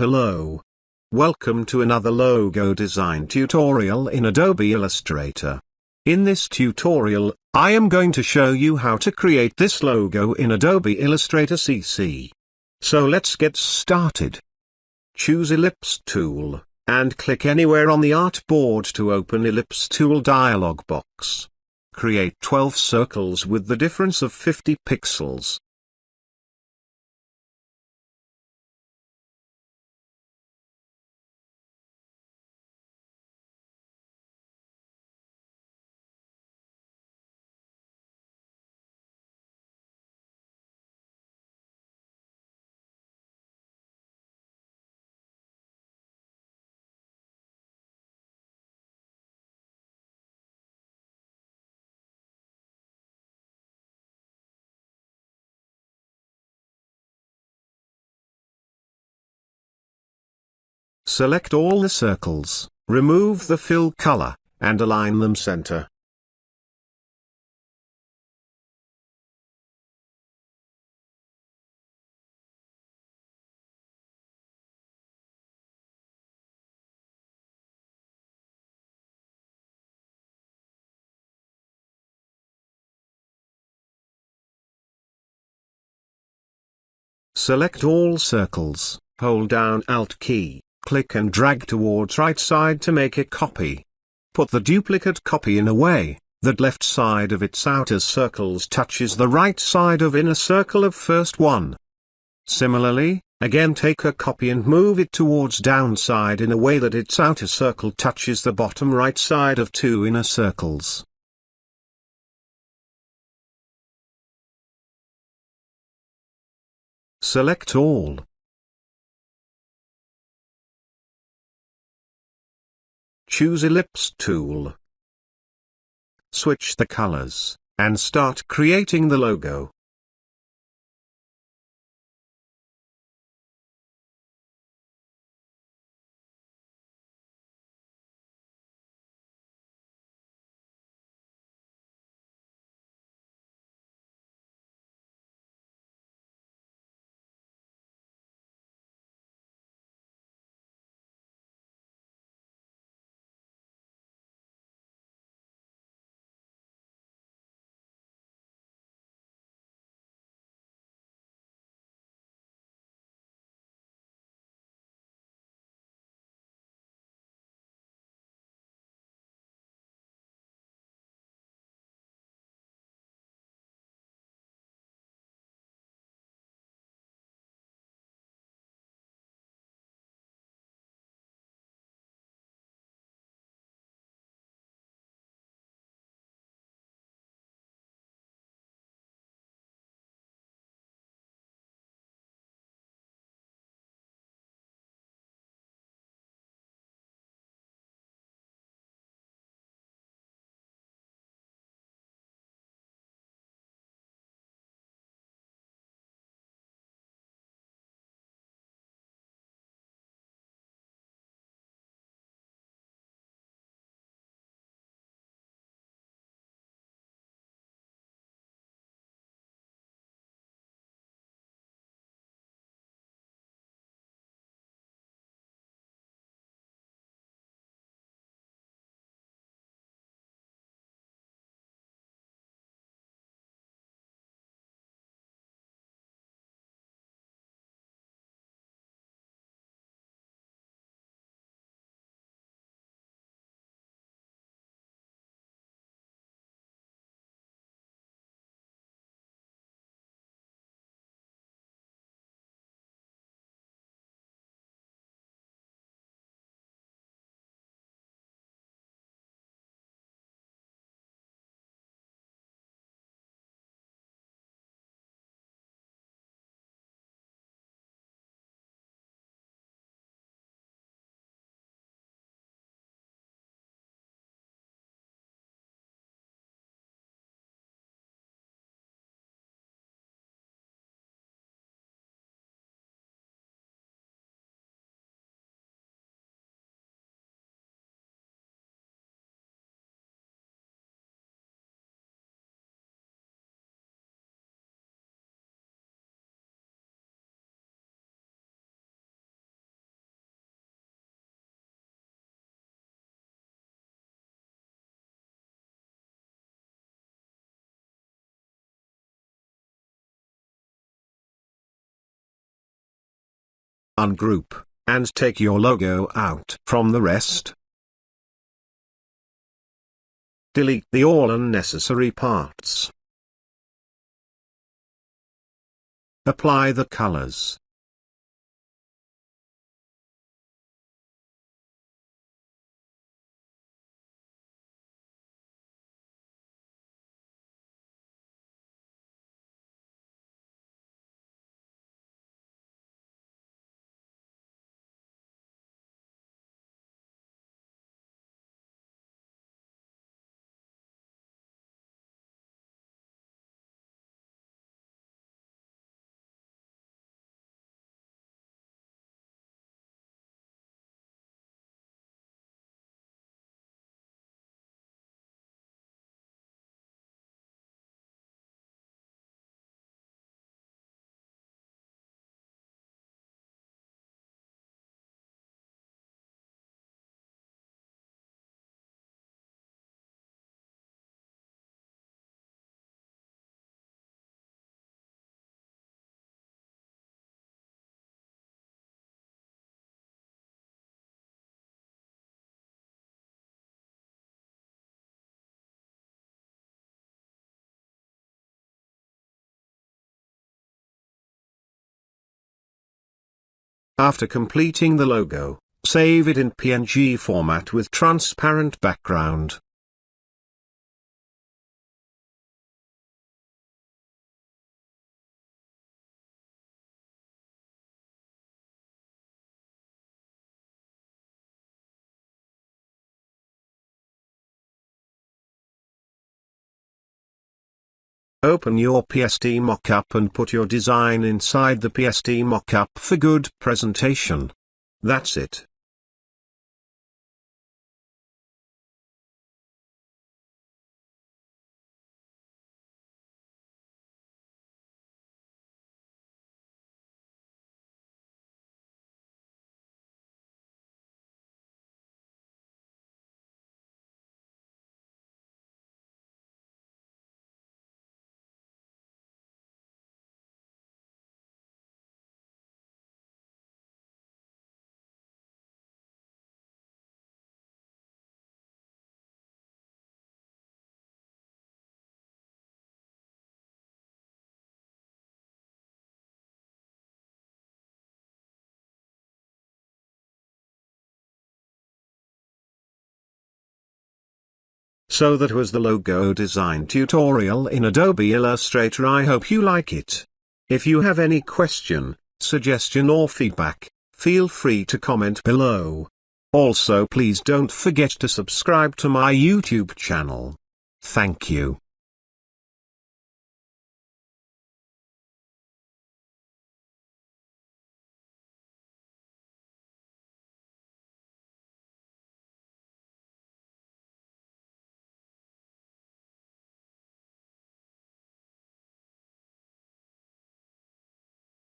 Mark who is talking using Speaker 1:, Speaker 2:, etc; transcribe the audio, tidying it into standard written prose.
Speaker 1: Hello. Welcome to another logo design tutorial in Adobe Illustrator. In this tutorial, I am going to show you how to create this logo in Adobe Illustrator CC. So let's get started. Choose Ellipse tool, and click anywhere on the artboard to open Ellipse tool dialog box. Create 12 circles with the difference of 50 pixels. Select all the circles, remove the fill color, and align them center. Select all circles, hold down Alt key, click and drag towards right side to make a copy. Put the duplicate copy in a way that left side of its outer circles touches the right side of inner circle of first one. Similarly, again take a copy and move it towards downside in a way that its outer circle touches the bottom right side of two inner circles. Select all. Choose Ellipse tool. Switch the colors, and start creating the logo. ungroup, and take your logo out from the rest. Delete the all unnecessary parts. Apply the colors. After completing the logo, save it in PNG format with transparent background. Open your PSD mockup and put your design inside the PSD mockup for good presentation. That's it. So that was the logo design tutorial in Adobe Illustrator. I hope you like it. If you have any question, suggestion or feedback, feel free to comment below. Also please don't forget to subscribe to my YouTube channel. Thank you.